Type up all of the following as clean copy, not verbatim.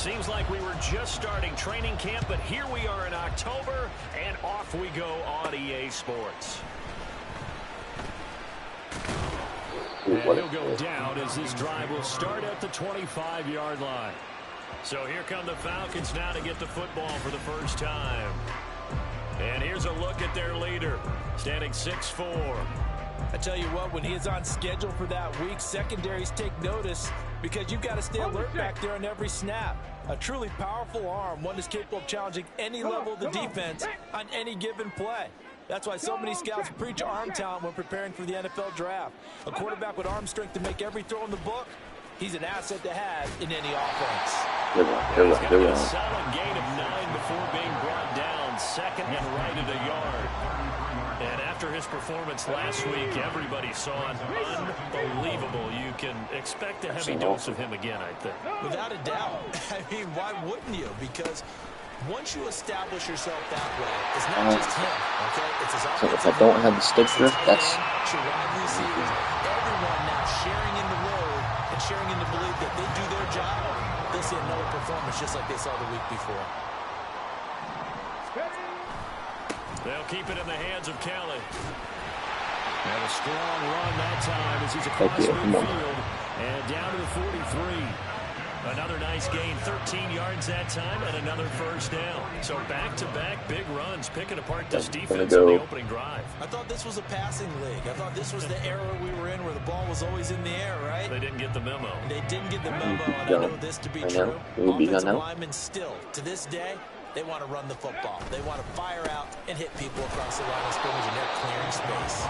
Seems like we were just starting training camp, but here we are in October, and off we go on EA Sports. And he'll go down as this drive will start at the 25-yard line. So here come the Falcons now to get the football for the first time. And here's a look at their leader, standing 6'4". I tell you what, when he is on schedule for that week, secondaries take notice because you've got to stay alert back there on every snap. A truly powerful arm, one that's capable of challenging any level of the defense on any given play. That's why so many scouts preach arm talent when preparing for the NFL draft. A quarterback with arm strength to make every throw in the book, he's an asset to have in any offense. He's got a solid gain of 9 before being brought down, second and right at a yard. And after his performance last week, everybody saw it. Unbelievable. You can expect a heavy dose of him again, I think. Without a doubt. I mean, why wouldn't you? Because once you establish yourself that way, it's not just him, okay? It's his offense. So if I don't have the stick drift, that's... Your wide receivers, everyone now sharing in the road and sharing in the belief that they do their job, they'll see another performance just like they saw the week before. They'll keep it in the hands of Kelly. And a strong run that time as he's across midfield and down to the 43. Another nice gain, 13 yards that time, and another first down. So back-to-back big runs, picking apart this defense on the opening drive. I thought this was a passing league. I thought this was the era we were in where the ball was always in the air, right? They didn't get the memo. They didn't get the memo, and I know this to be true. Offensive linemen still, to this day, they want to run the football. They want to fire out and hit people across the line of scrimmage, and they're clearing space.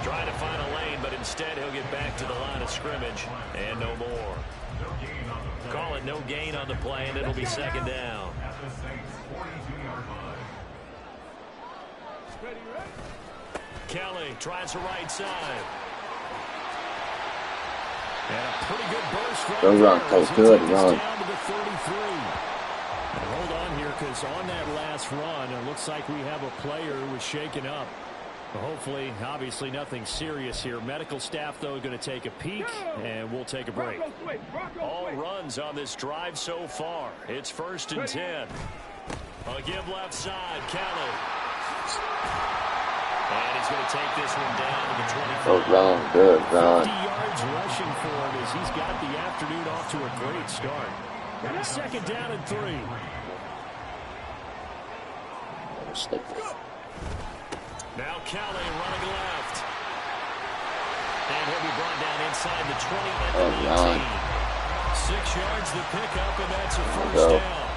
Trying to find a lane, but instead he'll get back to the line of scrimmage, and no more. Call it no gain on the play, and it'll be second down. Kelly tries the right side. And a pretty good burst right there. Run, good run. Down to the 33. And hold on here, because on that last run, it looks like we have a player who was shaken up. Hopefully, obviously, nothing serious here. Medical staff, though, going to take a peek, and we'll take a break. All runs on this drive so far. It's 1st and 10. A give left side, Kelly. And he's going to take this one down to the 25. Good run, good run. 50 yards rushing for him as he's got the afternoon off to a great start. And it's second down and 3. Now Kelly running left. And he'll be brought down inside the 20 at the 19. 6 yards the pickup, and that's a first down.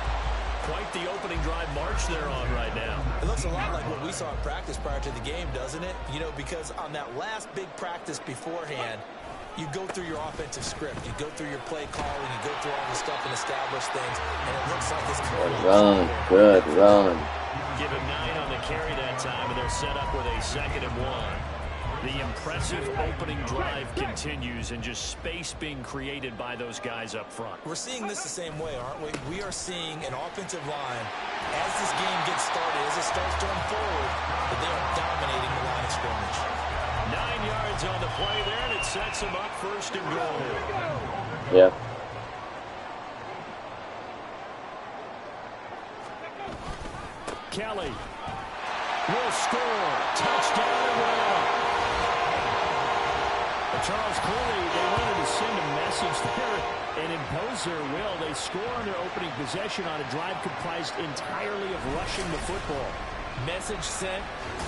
Quite the opening drive march they're on right now. It looks a lot like what we saw in practice prior to the game, doesn't it? You know, because on that last big practice beforehand, you go through your offensive script. You go through your play calling. You go through all the stuff and establish things. And it looks like it's good run. Give him 9 on the carry that time, and they're set up with a 2nd and 1. The impressive opening drive continues, and just space being created by those guys up front. We're seeing this the same way, aren't we? We are seeing an offensive line, as this game gets started, as it starts to unfold, that they are dominating the line of scrimmage. 9 yards on the play there, and it sets them up 1st and goal. Yeah. Kelly will score. Touchdown and one. Charles, clearly they wanted to send a message there and impose their will. They score on their opening possession on a drive comprised entirely of rushing the football. Message sent.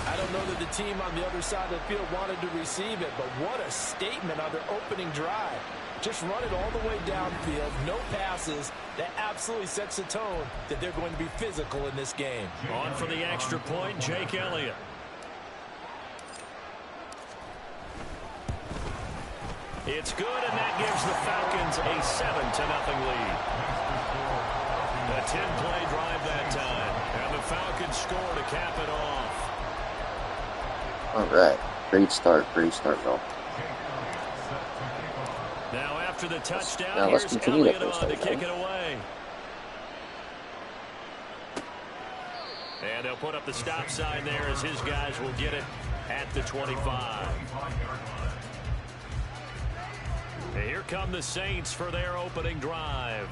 I don't know that the team on the other side of the field wanted to receive it, but what a statement on their opening drive. Just run it all the way downfield, no passes. That absolutely sets the tone that they're going to be physical in this game. On for the extra point, Jake Elliott. It's good, and that gives the Falcons a 7-0 lead. A 10-play drive that time, and the Falcons score to cap it off. All right, great start, though. Now after the touchdown, now let's here's continue Elliott that on to kick it away. And they'll put up the stop sign there as his guys will get it at the 25. And here come the Saints for their opening drive.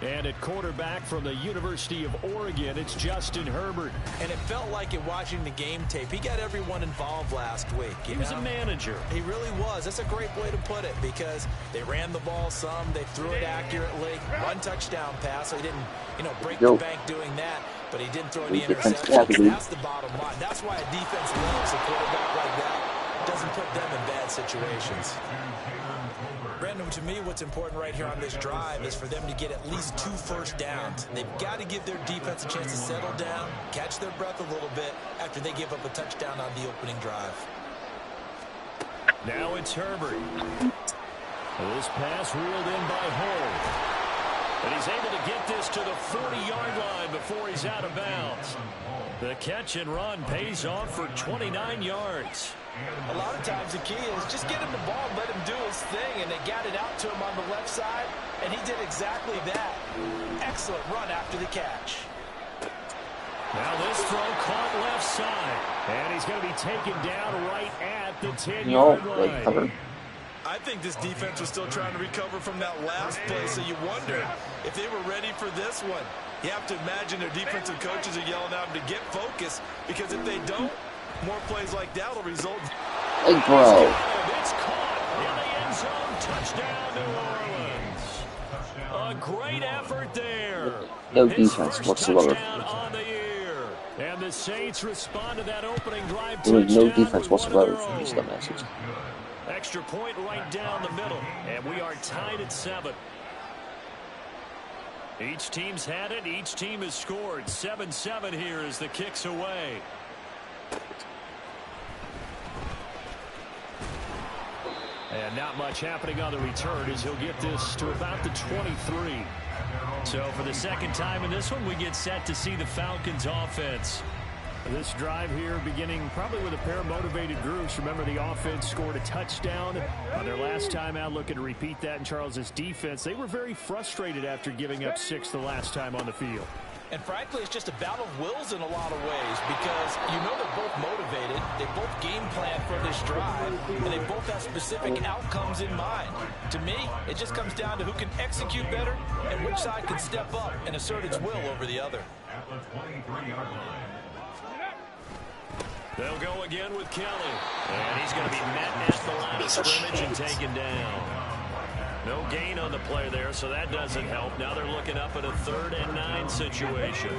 And at quarterback from the University of Oregon, it's Justin Herbert. And it felt like in watching the game tape, he got everyone involved last week. He was a manager. He really was. That's a great way to put it because they ran the ball some, they threw it accurately, one touchdown pass. So he didn't, break the bank doing that, but he didn't throw any interceptions. That's the bottom line. That's why a defense loves a quarterback like that. Doesn't put them in bad situations. Brandon, to me, what's important right here on this drive is for them to get at least 2 first downs. They've got to give their defense a chance to settle down, catch their breath a little bit after they give up a touchdown on the opening drive. Now it's Herbert. This pass reeled in by Hull. And he's able to get this to the 40-yard line before he's out of bounds. The catch and run pays off for 29 yards. A lot of times the key is just get him the ball, let him do his thing, and they got it out to him on the left side, and he did exactly that. Excellent run after the catch. Now this throw caught left side, and he's going to be taken down right at the 10-yard line. I think this defense was still trying to recover from that last play, so you wonder if they were ready for this one. You have to imagine their defensive coaches are yelling at them to get focused, because if they don't, more plays like that will result. Hey, bro. It's caught in the end zone. Touchdown, New Orleans. A great effort there. No defense whatsoever. On the year. And the Saints respond to that opening drive. There was no defense whatsoever from these dumbasses. Extra point right down the middle. And we are tied at 7. Each team's had it. Each team has scored. 7-7 here as the kick's away. And not much happening on the return as he'll get this to about the 23. So for the second time in this one, we get set to see the Falcons offense. This drive here beginning probably with a pair of motivated groups. Remember, the offense scored a touchdown on their last time out. Looking to repeat that in Charles's defense. They were very frustrated after giving up 6 the last time on the field. And frankly, it's just a battle of wills in a lot of ways because they're both motivated. They both game plan for this drive, and they both have specific outcomes in mind. To me, it just comes down to who can execute better and which side can step up and assert its will over the other. They'll go again with Kelly. And he's going to be met at the line of scrimmage and taken down. No gain on the play there, so that doesn't help. Now they're looking up at a 3rd and 9 situation.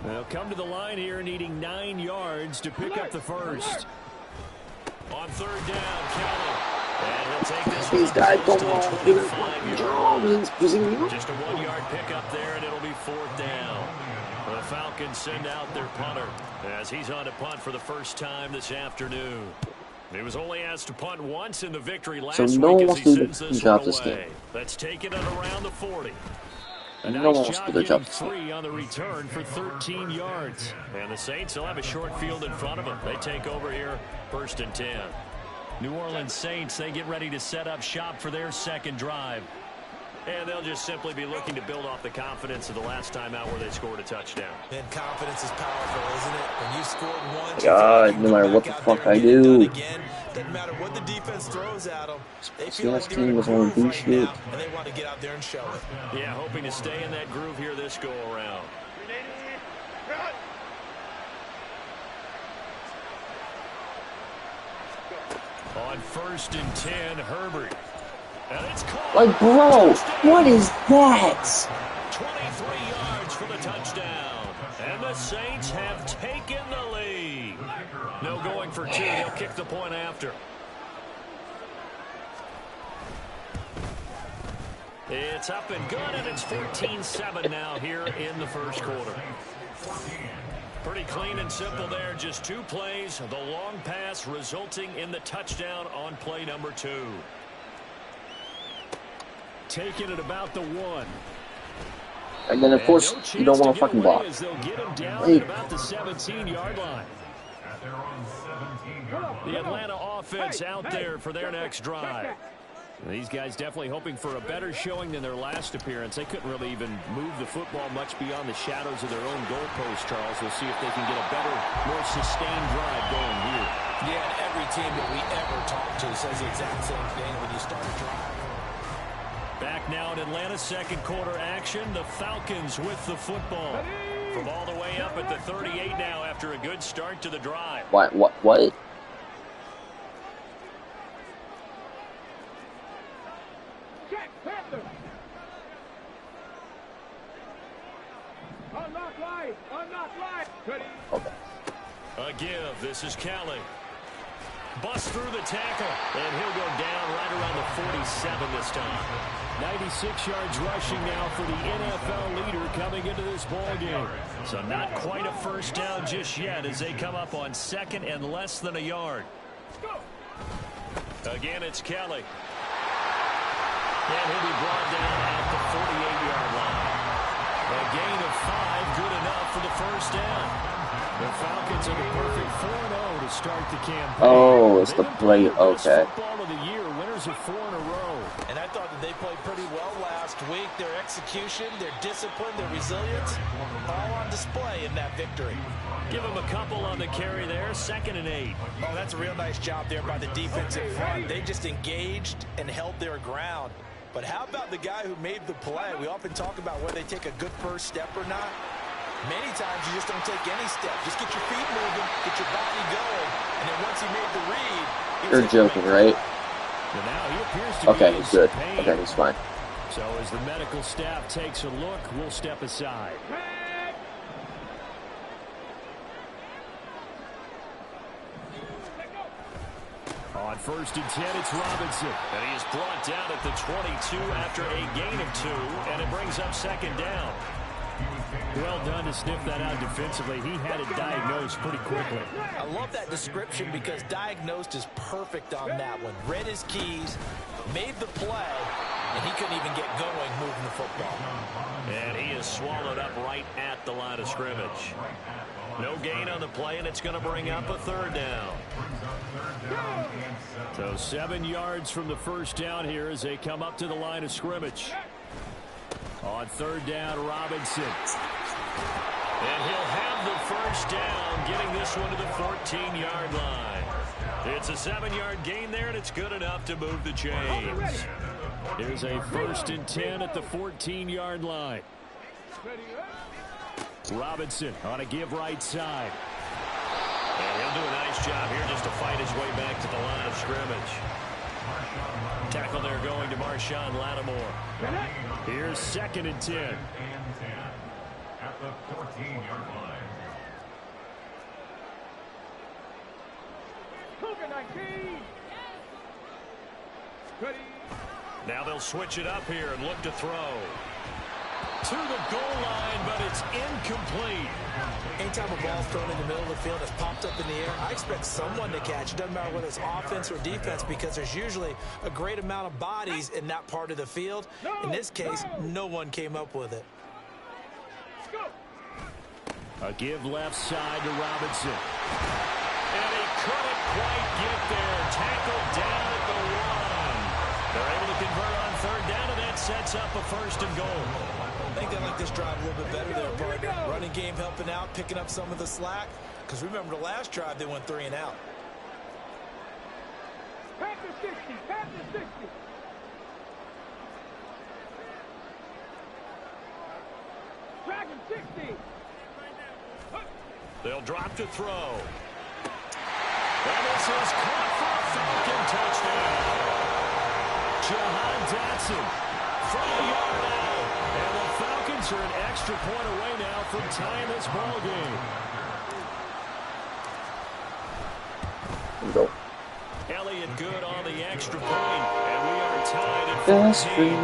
They'll come to the line here needing 9 yards to pick up the first. On 3rd down, Kelly. And he'll take this one. These guys don't want to do it. Just a 1-yard pickup there, and it'll be 4th down. The Falcons send out their punter as he's on to punt for the first time this afternoon. He was only asked to punt once in the victory last week as he sends this one away. Let's take it at around the 40. A nice job getting 3 on the return for 13 yards. And the Saints will have a short field in front of them. They take over here, 1st and 10. New Orleans Saints, they get ready to set up shop for their second drive. And they'll just simply be looking to build off the confidence of the last time out where they scored a touchdown. And confidence is powerful, isn't it? When you scored once, God, no matter what the fuck I do. Doesn't matter what the defense throws at them. They feel like they're in a groove right now, and they want to get out there and show it. Yeah, hoping to stay in that groove here this go around. On 1st and 10, Herbert. And it's caught. Like, bro, what is that? 23 yards for the touchdown. And the Saints have taken the lead. No going for 2. They'll kick the point after. It's up and good, and it's 14-7 now here in the first quarter. Pretty clean and simple there. Just 2 plays. The long pass resulting in the touchdown on play number 2. Taking it about the 1. And then, of course, you don't want to fucking block. They'll get him down at about the 17-yard line. The Atlanta offense out there for their next drive. These guys definitely hoping for a better showing than their last appearance. They couldn't really even move the football much beyond the shadows of their own goalpost, Charles. We'll see if they can get a better, more sustained drive going here. Yeah, and every team that we ever talk to says the exact same thing when you start a drive. Back now in Atlanta, second quarter action. The Falcons with the football. From all the way up at the 38 now after a good start to the drive. What? Okay. A give. This is Kelly. Bust through the tackle, and he'll go down right around the 47 this time. 96 yards rushing now for the NFL leader coming into this ball game. So not quite a first down just yet as they come up on second and less than a yard. Again, it's Kelly. And he'll be brought down at the 48-yard line. A gain of 5, good enough for the first down. The Falcons are the perfect 4-0 to start the campaign. Oh, it's the play. Okay. Football of the year, winners of 4 in a row. And I thought that they played pretty well last week. Their execution, their discipline, their resilience, all on display in that victory. Give them a couple on the carry there, 2nd and 8. Oh, that's a real nice job there by the defensive front. They just engaged and held their ground. But how about the guy who made the play? We often talk about whether they take a good first step or not. Many times you just don't take any step. Just get your feet moving, get your body going, and then once he made the read... You're joking, right? Well, now he appears to okay, be he's good. pain. Okay, he's fine. So as the medical staff takes a look, we'll step aside. On 1st and 10, it's Robinson. And he is brought down at the 22 after a gain of 2, and it brings up 2nd down. Well done to sniff that out defensively. He had it diagnosed pretty quickly. I love that description because diagnosed is perfect on that one. Read his keys, made the play, and he couldn't even get going moving the football. And he is swallowed up right at the line of scrimmage. No gain on the play, and it's going to bring up a 3rd down. So 7 yards from the first down here as they come up to the line of scrimmage. On 3rd down, Robinson. And he'll have the first down, getting this one to the 14-yard line. It's a 7-yard gain there, and it's good enough to move the chains. Here's a 1st and 10 at the 14-yard line. Robinson on a give right side. And he'll do a nice job here just to fight his way back to the line of scrimmage. Tackle there going to Marshawn Lattimore. Here's 2nd and 10. At the 14-yard line. Now they'll switch it up here and look to throw. To the goal line, but it's incomplete. Anytime a ball's thrown in the middle of the field, it's popped up in the air, I expect someone to catch. It doesn't matter whether it's offense or defense because there's usually a great amount of bodies in that part of the field. In this case, no one came up with it. A give left side to Robinson. And he couldn't quite get there. Tackled down at the 1. They're able to convert on 3rd down, and that sets up a 1st and goal. I think they like this drive a little bit better there, partner. Running game helping out, picking up some of the slack. Because remember the last drive, they went 3 and out. Pass to 60, pass to 60. Dragon 60. They'll drop to throw. And this is caught for a Falcon touchdown. Jahan Dotson from the yard out. And the Falcons are an extra point away now from tying this ball game. Go. Elliott good on the extra point. And we are tied at 14.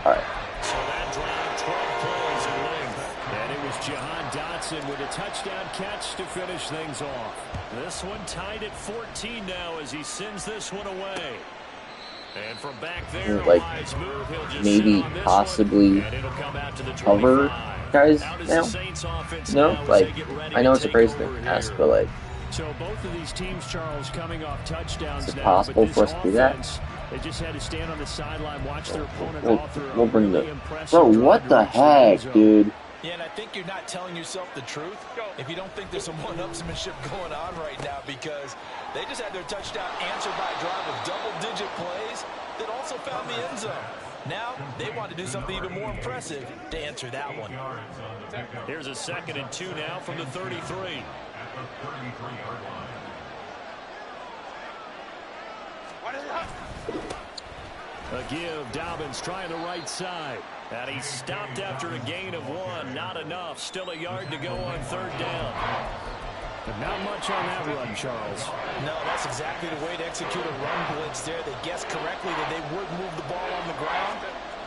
All right. So that drive, 12 plays in length. And it was Jahan Dotson with a touchdown catch to finish things off. This one tied at 14 now as he sends this one away. And from back there, Like, move, he'll just maybe possibly cover guys now? No? Like, I know it's a crazy thing to ask, but like, so both of these teams, Charles, coming off touchdowns. is it possible for us to do that? They just had to stand on the sideline, watch their opponent author. We'll bring the... Bro, what the heck, dude? Yeah, and I think you're not telling yourself the truth if you don't think there's some one-upsmanship going on right now because they just had their touchdown answered by a drive of double-digit plays that also found the end zone. Now they want to do something even more impressive to answer that one. Here's a 2nd and 2 now from the 33. At the 33-yard line. A give. Dobbins trying the right side. And he stopped after a gain of 1. Not enough. Still a yard to go on 3rd down. But not much on that run, Charles. No, that's exactly the way to execute a run blitz there. They guessed correctly that they would move the ball on the ground,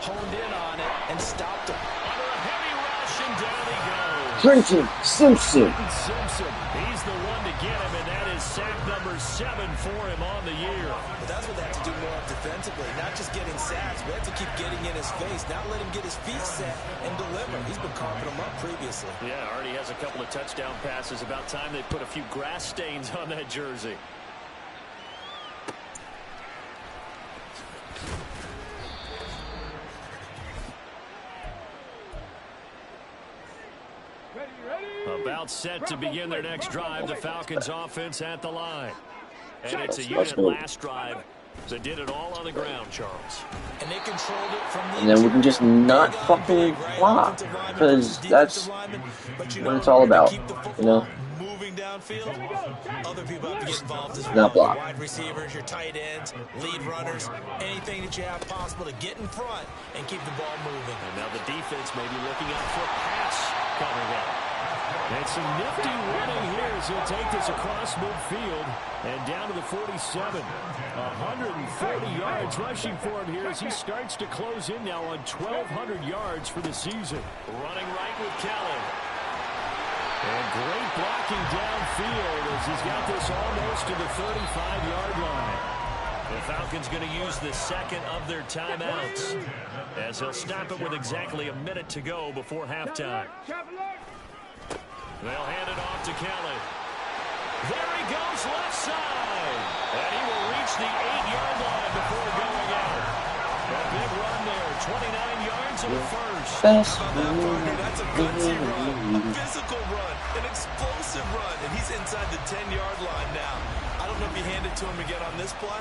honed in on it, and stopped him. Under a heavy rush, and down he goes. Trenton Simpson. Simpson, he's the one to get him, and that is sack number 7 for him on the year. But that's what they have to do more of defensively, not just getting sacks, but have to keep getting in his face, not let him get his feet set and deliver. He's been carving them up previously. Yeah, already has a couple of touchdown passes. About time they put a few grass stains on that jersey. About set to begin their next drive, the Falcons offense at the line. And it's a unit last drive that did it all on the ground, Charles. And they controlled it from the And then we can just not fucking flop, because that's what it's all about, you know? Moving downfield, other people have to get involved as well. Not block. Wide receivers, your tight ends, lead runners, anything that you have possible to get in front and keep the ball moving. And now the defense may be looking out for a pass coming up. And some nifty running here as he'll take this across midfield and down to the 47. 140 yards rushing for him here as he starts to close in now on 1,200 yards for the season. Running right with Kelly. And great blocking downfield as he's got this almost to the 35-yard line. The Falcons going to use the 2nd of their timeouts as he'll stop it with exactly a minute to go before halftime. They'll hand it off to Kelly. There he goes left side. And he will reach the 8-yard line before going out. A big run there. 29 yards in the first. Best That's a gutsy run, a physical run, an explosive run, and he's inside the 10-yard line now. I don't know if you hand it to him again on this play,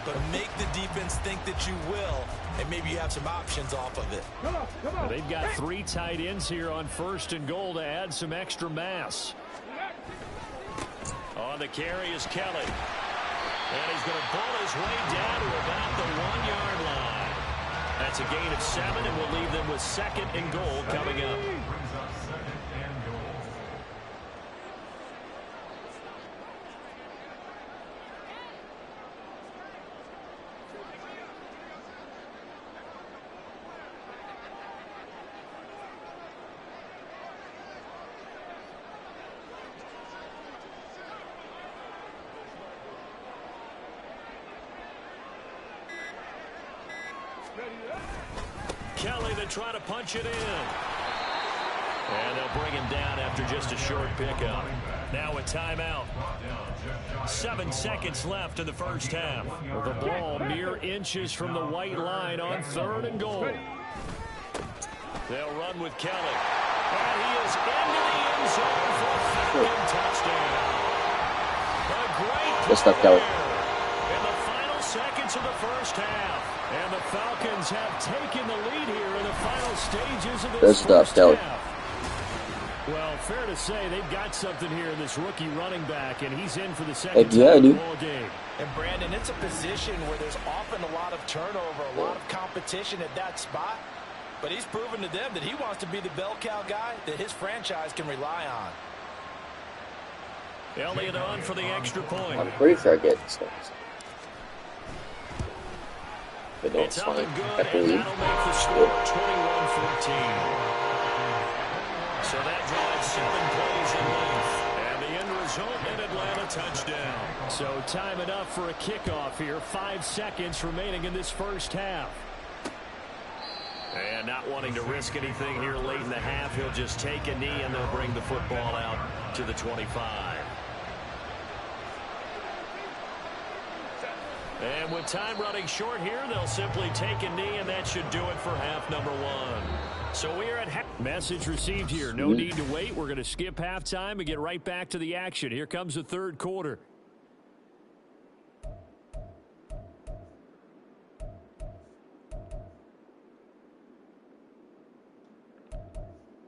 but make the defense think that you will, and maybe you have some options off of it. Well, they've got 3 tight ends here on 1st and goal to add some extra mass. On the carry is Kelly. And he's going to pull his way down to about the 1-yard line. That's a gain of 7, and we'll leave them with 2nd and goal coming up. Brings up 2nd and goal. Kelly, they try to punch it in. And they'll bring him down after just a short pickup. Now a timeout. 7 seconds left in the first half. The ball mere inches from the white line on 3rd and goal. They'll run with Kelly. And he is into the end zone for a Falcon touchdown. A great play in the final seconds of the first half. And the Falcons have taken the lead here in the final stages of this first half. Well, fair to say they've got something here in this rookie running back, and he's in for the second time in the ball game. And Brandon, it's a position where there's often a lot of turnover, a lot of competition at that spot. But he's proven to them that he wants to be the bell cow guy that his franchise can rely on. Elliott on for the extra point. I'm pretty sure I get this. But don't It's up and good, I and believe. that'll make the score 21-14. So that drives 7 plays in length. And the end result, an Atlanta touchdown. So time enough for a kickoff here. 5 seconds remaining in this first half. And not wanting to risk anything here late in the half, he'll just take a knee and they'll bring the football out to the 25. And with time running short here, they'll simply take a knee, and that should do it for half number 1. So we're at half. Message received here. No need to wait. We're going to skip halftime and get right back to the action. Here comes the 3rd quarter.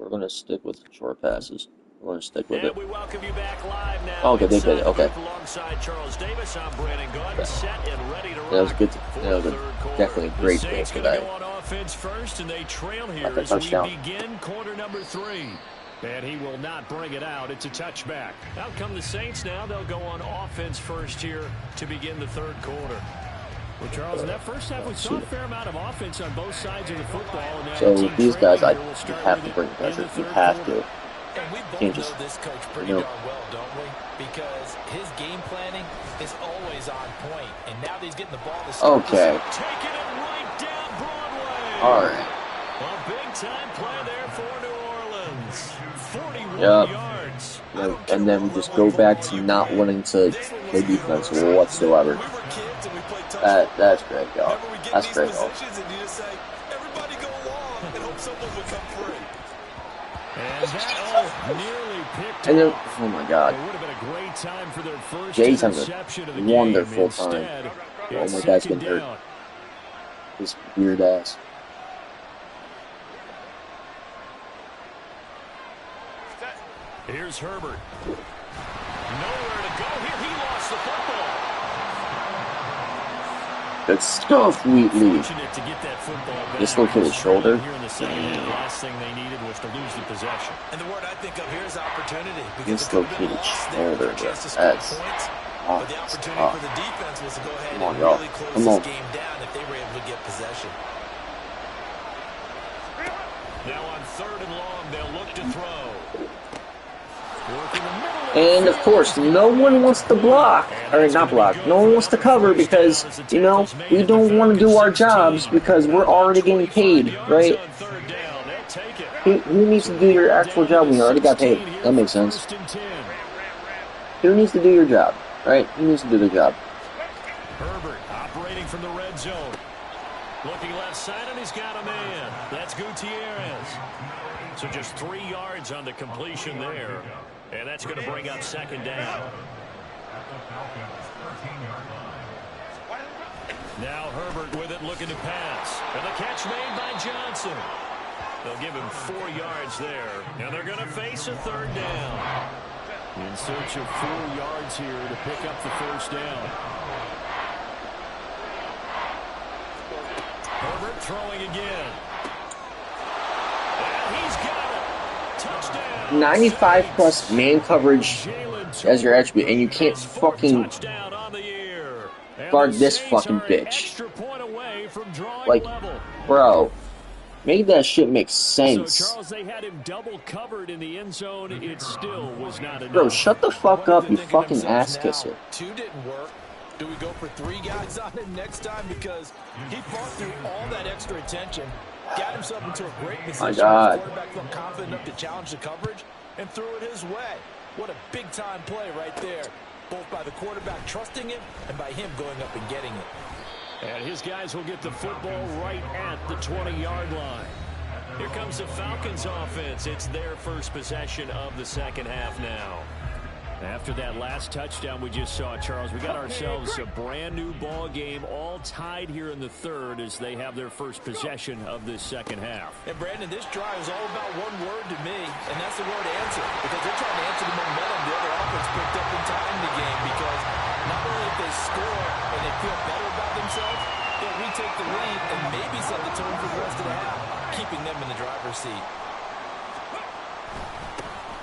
we're gonna stick with short passes. We're gonna stick with it. We welcome you back live now. Oh, okay, they did it. Okay. Alongside Charles Davis, I'm Brandon Gunn, set and ready to rock. That was good. That was definitely a great game for that. Go on offense first, and they trail here as touchdown. we begin quarter number 3. And he will not bring it out. It's a touchback. Out come the Saints now. They'll go on offense first here to begin the third quarter. Well, Charles, in that first half, we saw a fair amount of offense on both sides of the football. And so with these guys, you have to bring pressure. You have to. And we both know this coach pretty darn well, don't we? Because his game planning is always on point. And now that he's getting the ball to start okay. Taking it right down Broadway. All right. A big-time play there for New Orleans. 41 yards. And then we just go back to not wanting to play defense whatsoever. That's great, y'all. That's great, y'all. Everybody go along and hope someone would come free. And that nearly picked and then, off. oh my God. It would have been a great time for their first Jay's having interception of the a game. wonderful time. Instead, Oh my God's been hurt. This weird ass. Here's Herbert. Nowhere to go here. He lost the football. Let's go, Wheatley. To get that football back. Dislocated shoulder. Here in the second half, the last thing they needed was to lose the possession. And the word I think of here is opportunity. Dislocated shoulder. That's but the opportunity for the defense was to go ahead and really close this game down if they were able to get possession. Now on 3rd and long, they'll look to throw. And of course, no one wants to block, or not block, no one wants to cover because, you know, we don't want to do our jobs because we're already getting paid, right? Who needs to do your actual job when you already got paid? That makes sense. Who needs to do your job, right? Who needs to do their job? Herbert operating from the red zone. Looking left side, and he's got a man. That's Gutierrez. So just 3 yards on the completion there. And that's going to bring up 2nd down. Now Herbert with it, looking to pass. And the catch made by Johnson. They'll give him 4 yards there. And they're going to face a 3rd down. In search of 4 yards here to pick up the 1st down. Herbert throwing again. And he's got it. Touchdown. 95 plus man coverage as your attribute, and you can't fucking guard this fucking bitch. Like, bro, make that shit make sense. So Charles, they had him double covered in the end zone. It still was not enough. Bro, shut the fuck up, you fucking ass kisser. 2 didn't work. Do we go for 3 guys on him next time? Because he fought through all that extra attention, got himself into a great position. My God. The quarterback felt confident enough to challenge the coverage and threw it his way. What a big-time play right there, both by the quarterback trusting him and by him going up and getting it. And his guys will get the football right at the 20-yard line. Here comes the Falcons offense. It's their first possession of the second half now. After that last touchdown we just saw, Charles, we got ourselves a brand new ball game, all tied here in the 3rd as they have their first possession of this second half. And Brandon, this drive is all about one word to me, and that's the word answer. Because they're trying to answer the momentum the other offense picked up in time in the game. Because not only if they score and they feel better about themselves, they'll retake the lead and maybe set the tone for the rest of the half, keeping them in the driver's seat.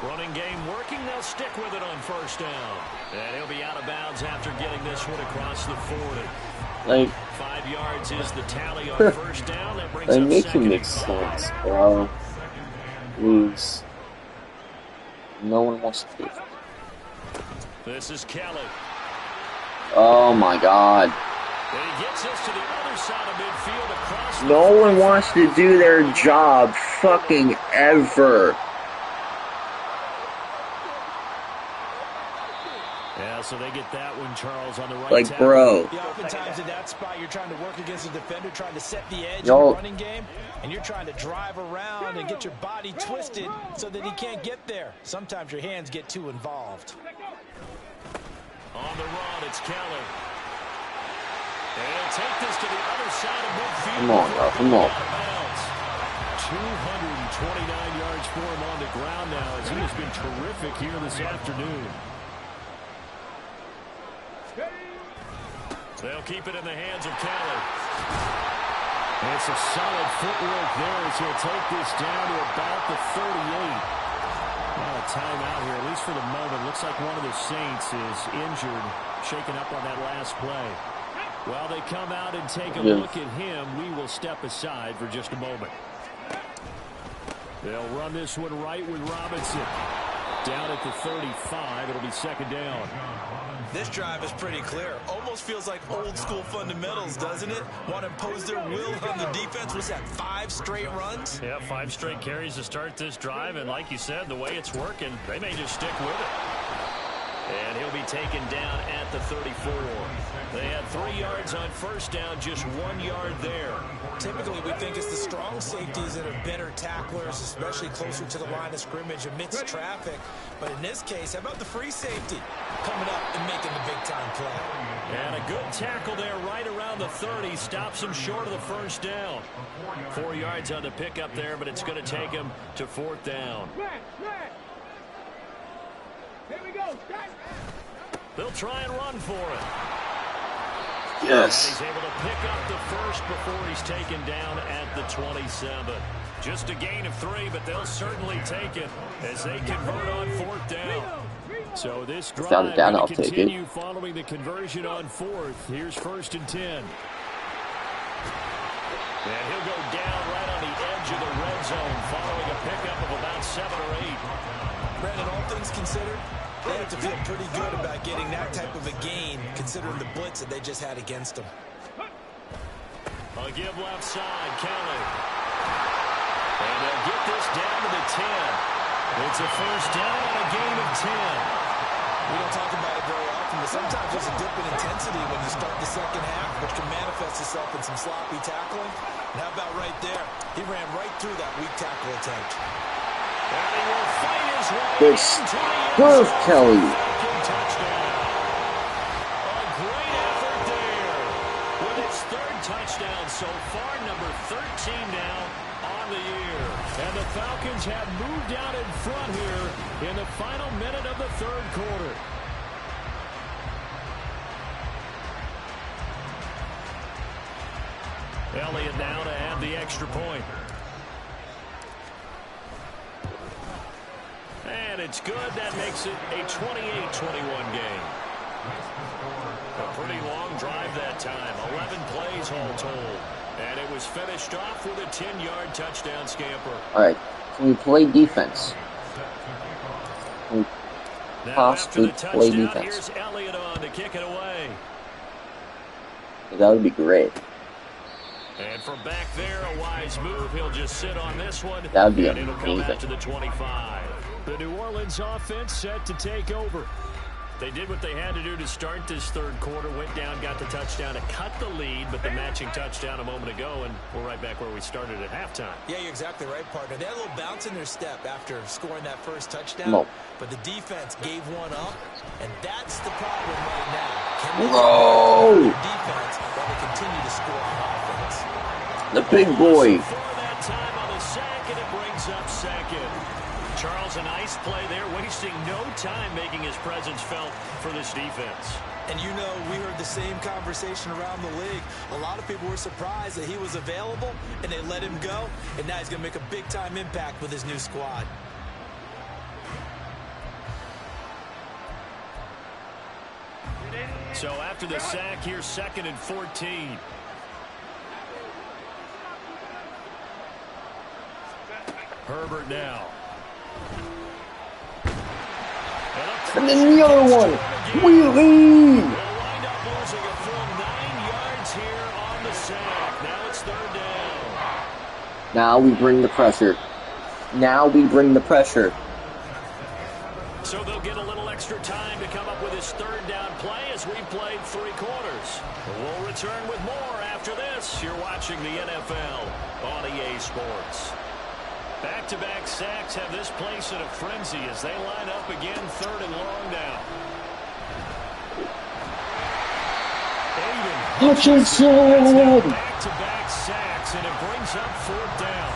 Running game working. They'll stick with it on 1st down. And he'll be out of bounds after getting this one across the 40. Like, 5 yards is the tally on 1st down. That brings up making 2nd. make sense, bro. Please. No one wants to do it. This is Kelly. Oh my God. And he gets us to the other side of midfield across the No one wants to do their job fucking ever. Yeah, so they get that one, Charles, on the right. Like, bro. Yeah, oftentimes in that spot, you're trying to work against a defender, trying to set the edge in Yo. the running game, and you're trying to drive around and get your body twisted so that he can't get there. Sometimes your hands get too involved. On the run, it's Kelly. And he'll take this to the other side of midfield. Come on, bro. Come on. 229 yards for him on the ground now, as he has been terrific here this afternoon. They'll keep it in the hands of Kelly. And it's a solid footwork there as he'll take this down to about the 38. Well, a timeout here, at least for the moment. Looks like one of the Saints is injured, shaken up on that last play. While they come out and take a look at him, we will step aside for just a moment. They'll run this one right with Robinson. Down at the 35, it'll be second down. This drive is pretty clear. Almost feels like old school fundamentals, doesn't it? Want to impose their will on the defense. Was that 5 straight runs? Yeah, 5 straight carries to start this drive. And like you said, the way it's working, they may just stick with it. And he'll be taken down at the 34. They had 3 yards on first down, just 1 yard there. Typically, we think it's the strong safeties that are better tacklers, especially closer to the line of scrimmage amidst traffic. But in this case, how about the free safety coming up and making the big-time play? And a good tackle there right around the 30. Stops him short of the first down. 4 yards on the pickup there, but it's going to take him to 4th down. Here we go. They'll try and run for it. Yes. And he's able to pick up the first before he's taken down at the 27. Just a gain of 3, but they'll certainly take it as they convert on 4th down. So this drive will continue following the conversion on 4th. Here's 1st and 10. And he'll go down right on the edge of the red zone following a pickup of about 7 or 8. Brandon, all things considered, they have to feel pretty good about getting that type of a gain, considering the blitz that they just had against them. A give left side, Kelly. And they'll get this down to the 10. It's a first down on a gain of 10. We don't talk about it very often, but sometimes there's a dip in intensity when you start the second half, which can manifest itself in some sloppy tackling. And how about right there? He ran right through that weak tackle attempt. And he will fight his way Good, Kelly. Touchdown. A great effort there with its 3rd touchdown so far, number 13 now on the year. And the Falcons have moved out in front here in the final minute of the 3rd quarter. Elliott now to have the extra point. And it's good. That makes it a 28-21 game. A pretty long drive that time. 11 plays all told. And it was finished off with a 10-yard touchdown scamper. All right. Can we play defense? Can we possibly play defense? Here's Elliott on to kick it away. That would be great. And from back there, a wise move. He'll just sit on this one. That would be and it'll come out to amazing. the 25. The New Orleans offense set to take over. They did what they had to do to start this 3rd quarter. Went down, got the touchdown to cut the lead, but the matching touchdown a moment ago, and we're right back where we started at halftime. Yeah, you're exactly right, partner. They had a little bounce in their step after scoring that first touchdown, but the defense gave one up, and that's the problem right now. Can they get their defense while they continue to score on offense? The big boy. For that time on the sack, and it brings up 2nd. Charles, a nice play there, wasting no time making his presence felt for this defense. And you know, we heard the same conversation around the league. A lot of people were surprised that he was available, and they let him go, and now he's going to make a big-time impact with his new squad. So after the sack, here's 2nd and 14. Herbert now. And then the other one. Wheelie! They'll wind up losing a full 9 yards here on the sack. Now it's 3rd down. Now we bring the pressure. Now we bring the pressure. So they'll get a little extra time to come up with his 3rd down play as we've played 3 quarters. We'll return with more after this. You're watching the NFL on EA Sports. Back-to-back sacks have this place in a frenzy as they line up again 3rd and long now. Hutchinson! Back-to-back sacks, and it brings up 4th down.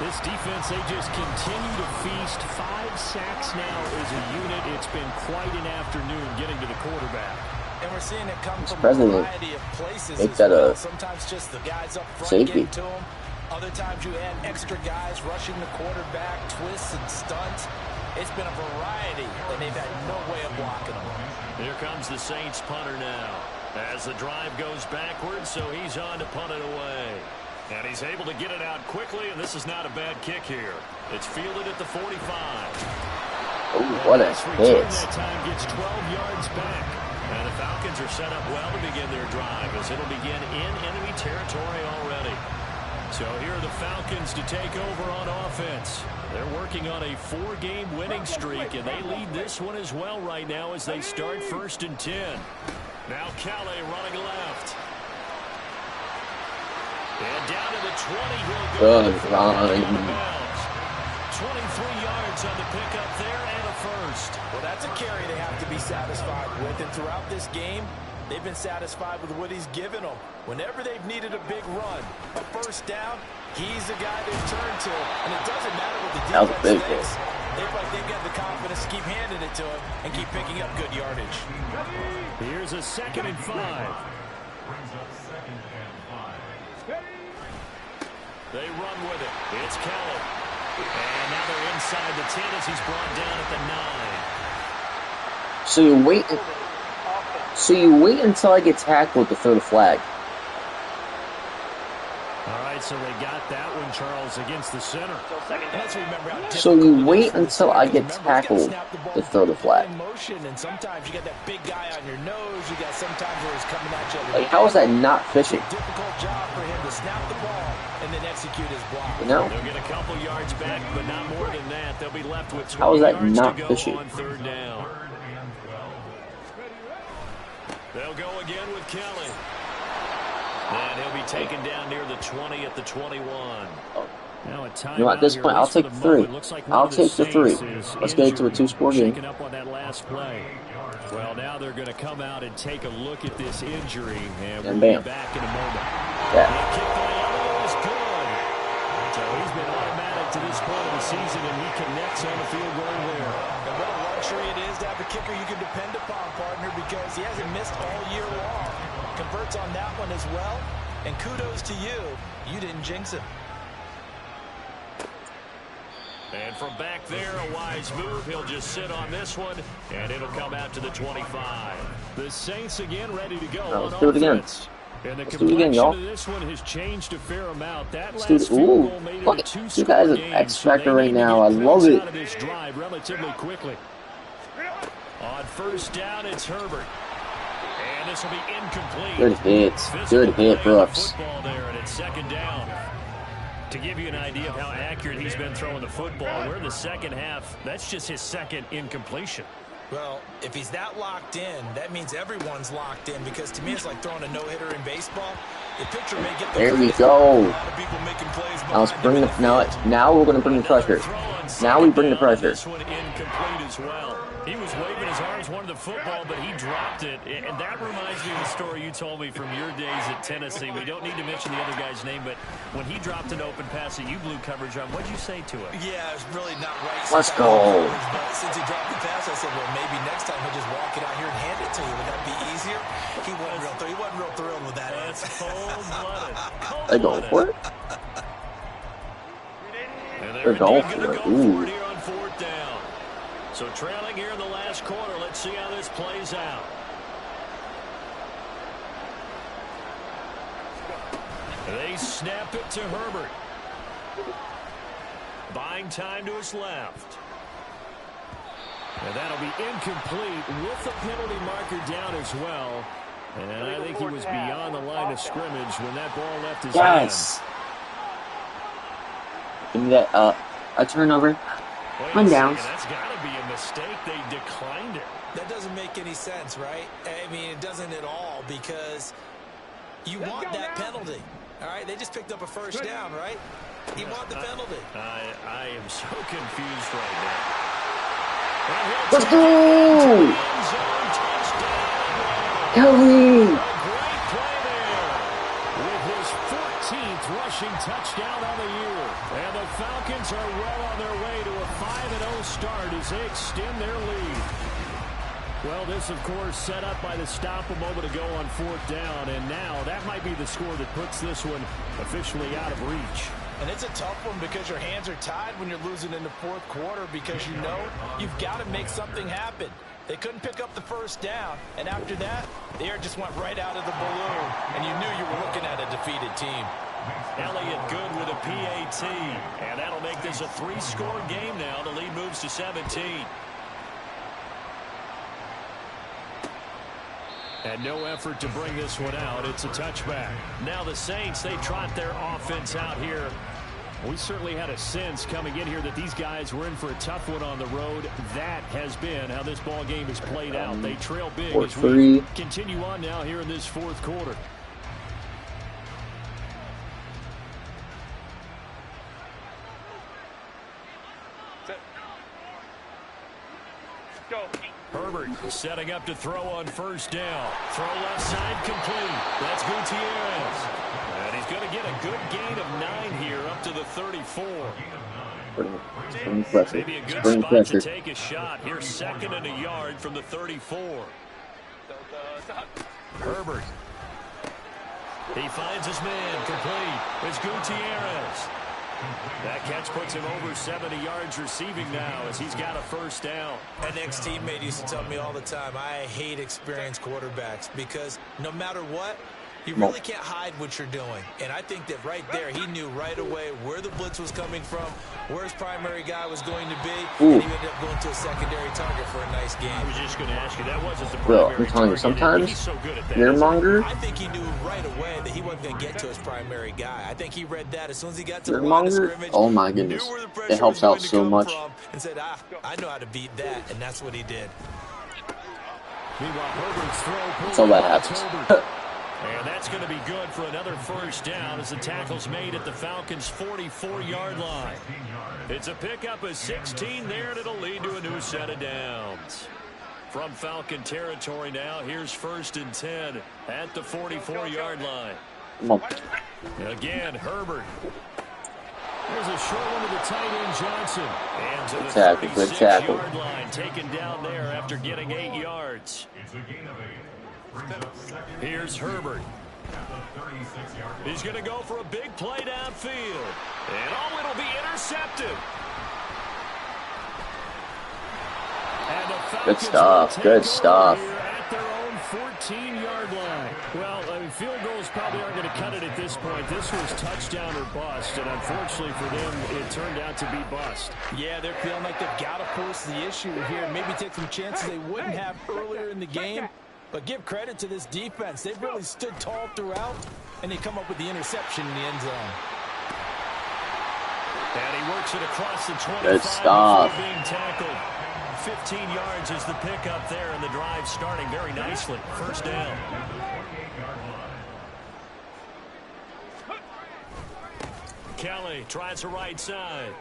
This defense, they just continue to feast. 5 sacks now as a unit. It's been quite an afternoon getting to the quarterback. And we're seeing it come from a variety of places make as that well. a Sometimes just the guys up front safety. getting to him. Other times you add extra guys rushing the quarterback, twists and stunts. It's been a variety, and they've had no way of blocking them. Here comes the Saints punter now. As the drive goes backwards, so he's on to punt it away. And he's able to get it out quickly, and this is not a bad kick here. It's fielded at the 45. Oh, what a hit. That time gets 12 yards back. And the Falcons are set up well to begin their drive, as it'll begin in enemy territory already. So here are the Falcons to take over on offense. They're working on a 4-game winning streak, and they lead this one as well right now as they start 1st and 10. Now Calais running left. And down to the 20, he'll go. Good line. 23 yards on the pickup there and a first. Well, that's a carry they have to be satisfied with. And throughout this game, they've been satisfied with what he's given them. Whenever they've needed a big run, a first down, he's the guy they've turned to. And it doesn't matter what the defense thinks. They feel like they've got the confidence to keep handing it to him and keep picking up good yardage. Here's a 2nd and 5. Brings up 2nd and 5. They run with it. It's Kelly. And now they're inside the 10 as he's brought down at the 9. So you wait until I get tackled to throw the flag. All right, so they got that one, Charles, against the center. Let's remember how So you wait until I get tackled to throw the flag. And sometimes you got that big guy on your nose. You got sometimes where he's coming at you. Like, how is that not fishing? Difficult job for him to snap the ball and then execute his block. You know? They'll get a couple yards back, but not more than that. They'll be left with 20 How is that yards not to go fishing? on 3rd down. They'll go again with Kelly. And he'll be taken down near the 20 at the 21. Now You know, at this point, I'll take 3. I'll take the 3. Let's get it to a 2-score game. Up on that last play. Well, now they're going to come out and take a look at this injury, and we'll bam. be back in a moment. Yeah. The kick by Elliott is good. So he's been automatic to this point of the season, and he connects on the field goal there. And what a luxury it is to have a kicker you can depend upon, partner, because he hasn't missed all year long. Converts on that one as well, and kudos to you. You didn't jinx him. And from back there, a wise move. He'll just sit on this one, and it'll come out to the 25. The Saints again ready to go. Let's do it again. And the Let's do it again, y'all. This one has changed a fair amount. That Let's do it. last field goal made it a Look, you 2-score guys are game, X so Factor they right need to now. get I love points it. out of this drive relatively quickly. On 1st down, it's Herbert. And this will be incomplete. Good hits. Good hit, Brooks. Football there, and it's 2nd down. To give you an idea of how accurate he's been throwing the football, we're in the 2nd half. That's just his 2nd incompletion. Well, if he's that locked in, that means everyone's locked in, because to me it's like throwing a no-hitter in baseball. The pitcher may get the There we go. A lot of people making plays Now let's bring the now we're gonna bring the pressure. Now we bring the pressure. This one incomplete as well. He was waving his arms, wanted the football, but he dropped it. And that reminds me of the story you told me from your days at Tennessee. We don't need to mention the other guy's name, but when he dropped an open pass that you blew coverage on, what'd you say to him? Yeah, it's really not right. Let's go. But since he dropped the pass, I said, well, maybe next time he'll just walk it out here and hand it to you. Would that be easier? He wasn't real thrilled with that. That's cold-blooded. They go for it. They're going for it. Ooh. Here on 4th down. So trailing here in the last quarter. Let's see how this plays out. They snap it to Herbert. Buying time to his left. And that'll be incomplete with the penalty marker down as well. And I think he was beyond the line of scrimmage when that ball left his hand. Give me that, a turnover. Run downs. That's got to be a mistake. They declined it. That doesn't make any sense, right? I mean, it doesn't at all, because you want that penalty. All right, they just picked up a first down, right? You want the penalty. I am so confused right now. Let's go! Kelly! Great play there with his 14th rushing touchdown on the year. And the Falcons are well on their way to a 5-0 start as they extend their lead. Well, this, of course, set up by the stop a moment ago on 4th down. And now that might be the score that puts this one officially out of reach. And it's a tough one because your hands are tied when you're losing in the 4th quarter because you know you've got to make something happen. They couldn't pick up the first down, and after that, the air just went right out of the balloon, and you knew you were looking at a defeated team. Elliott good with a PAT, and that'll make this a 3-score game now. The lead moves to 17. And no effort to bring this one out. It's a touchback. Now the Saints, they trot their offense out here. We certainly had a sense coming in here that these guys were in for a tough one on the road. That has been how this ball game has played out. They trail big as we continue on now here in this 4th quarter. Herbert setting up to throw on 1st down. Throw left side complete. That's Gutierrez. And he's going to get a good gain of 9 here up to the 34. Maybe a good spot to take a shot. Here's 2nd and a yard from the 34. Herbert. He finds his man complete. It's Gutierrez. That catch puts him over 70 yards receiving now as he's got a 1st down. An ex-teammate used to tell me all the time, I hate experienced quarterbacks because no matter what, you really can't hide what you're doing. And I think that right there, he knew right away where the blitz was coming from, where his primary guy was going to be, and he ended up going to a secondary target for a nice game. I was just going to ask you, that wasn't the primary I'm telling you, sometimes he's so good at that, Fearmonger. I think he knew right away that he wasn't going to get to his primary guy. I think he read that as soon as he got to the line of scrimmage. Oh my goodness, it helps out so much. And said, I know how to beat that, and that's what he did. Meanwhile, Herbert's throw. That's all that happens. And that's going to be good for another 1st down as the tackle's made at the Falcons' 44-yard line. It's a pickup of 16 there, and it'll lead to a new set of downs. From Falcon territory now, here's 1st and 10 at the 44-yard line. Again, Herbert. There's a short one to the tight end, Johnson. And to the 36-yard line, taken down there after getting 8 yards. It's a gain of 8. Here's Herbert. He's going to go for a big play downfield. And it'll be intercepted. And the Falcons good stuff. Good stuff. At their own 14-yard line. Well, I mean, field goals probably aren't going to cut it at this point. This was touchdown or bust, and unfortunately for them, it turned out to be bust. Yeah, they're feeling like they've got to force the issue here. Maybe take some chances they wouldn't have earlier in the game. But give credit to this defense. They've really stood tall throughout, and they come up with the interception in the end zone. And he works it across the 25 good stuff. before being tackled. 15 yards is the pickup there, and the drive starting very nicely. 1st down. Kelly tries the right side.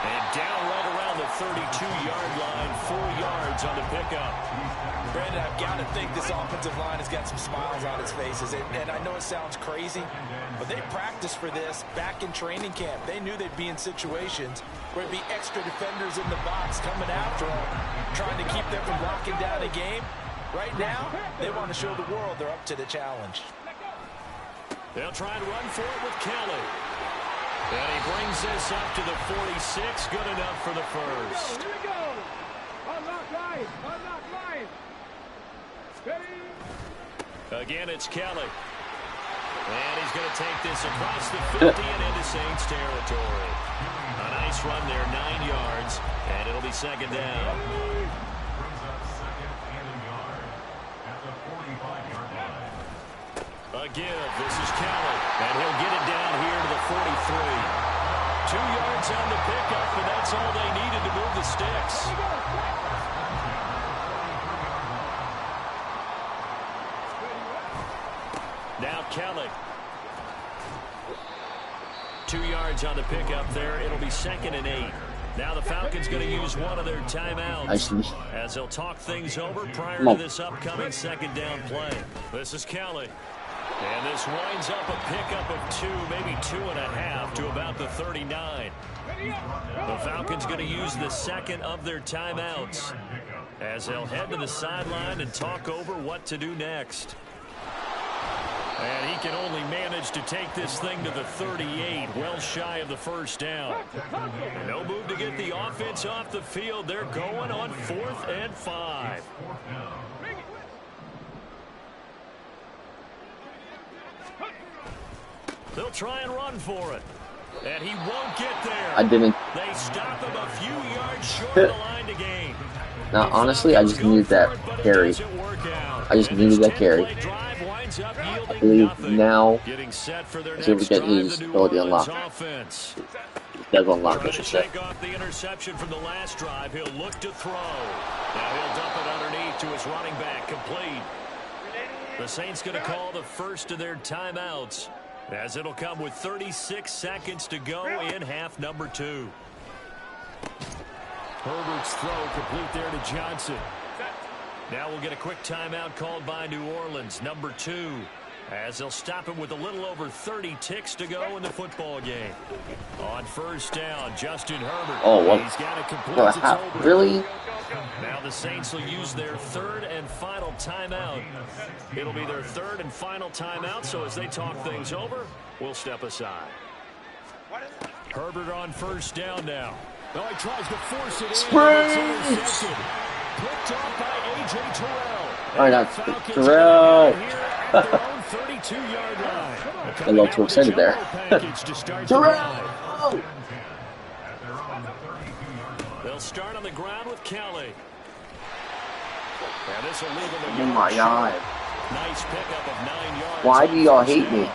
And down right around the 32-yard line, 4 yards on the pickup. Brandon, I've got to think this offensive line has got some smiles on its faces. And I know it sounds crazy, but they practiced for this back in training camp. They knew they'd be in situations where there'd be extra defenders in the box coming after them, trying to keep them from locking down a game. Right now, they want to show the world they're up to the challenge. They'll try and run for it with Kelly. And he brings this up to the 46. Good enough for the 1st. Here we go. Unlock line. Unlock line. Ready? Again, it's Kelly. And he's going to take this across the 50 and into Saints territory. A nice run there, 9 yards. And it'll be 2nd down. Brings up 2nd and a yard at the 45-yard line. Again, this is Kelly. And he'll get it down here to the 43. 2 yards on the pickup, and that's all they needed to move the sticks. Now Kelly. 2 yards on the pickup there. It'll be 2nd and 8. Now the Falcons going to use one of their timeouts as they'll talk things over prior to this upcoming 2nd down play. This is Kelly. And this winds up a pickup of 2, maybe 2.5 to about the 39. The Falcons going to use the second of their timeouts as they'll head to the sideline and talk over what to do next. And he can only manage to take this thing to the 38, well shy of the first down. No move to get the offense off the field. They're going on 4th and 5. They'll try and run for it. And he won't get there. I didn't. They stop him a few yards short of the line to gain. Now, honestly, I just needed that carry. I just needed that carry. I believe now he's able to get his ability unlocked. Does unlock, I should say. Off the interception from the last drive. He'll look to throw. Now he'll dump it underneath to his running back. Complete. The Saints going to call the first of their timeouts, as it'll come with 36 seconds to go in half number 2. Herbert's throw complete there to Johnson. Now we'll get a quick timeout called by New Orleans, number 2, as they'll stop him with a little over 30 ticks to go in the football game. On first down, Justin Herbert. Oh, what? He's got to complete. Really? Now the Saints will use their third and final timeout. It'll be their third and final timeout, so as they talk things over, we'll step aside. Herbert on first down now. Now he tries to force it in. Springs! Picked off by A.J. Terrell. All right, that's Terrell. I got a little too excited there. Terrell! They'll start on the ground with Kelly. Now this will leave him Oh my God. Nice pickup of 9 yards. Why do y'all hate me?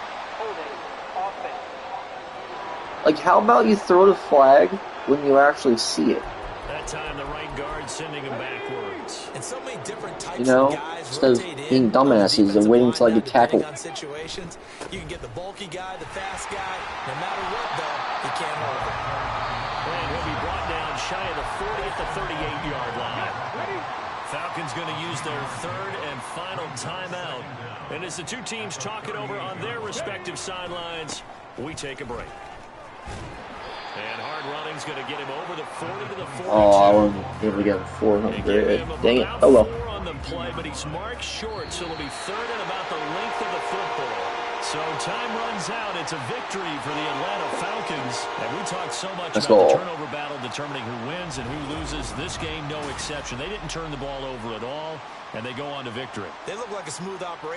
Like, how about you throw the flag when you actually see it? That time the right guard sending him backwards. And so many different types You know, of guys instead of rotate being in, dumbasses and waiting till I get tackled. on situations. You can get the bulky guy, the fast guy. No matter what, though, he can't hold it. And he'll be brought down shy of the 40 at the 38-yard line. Falcons going to use their third and final timeout. And as the two teams talk it over on their respective sidelines, we take a break. And hard running's going to get him over the 40 to the 42. Oh, I wasn't able to get 400. Dang it. Oh, well. On the play, but he's marked short, so it'll be third and about the length of the football. So time runs out. It's a victory for the Atlanta Falcons. And we talked so much about the turnover battle determining who wins and who loses. This game, no exception. They didn't turn the ball over at all, and they go on to victory. They look like a smooth operation.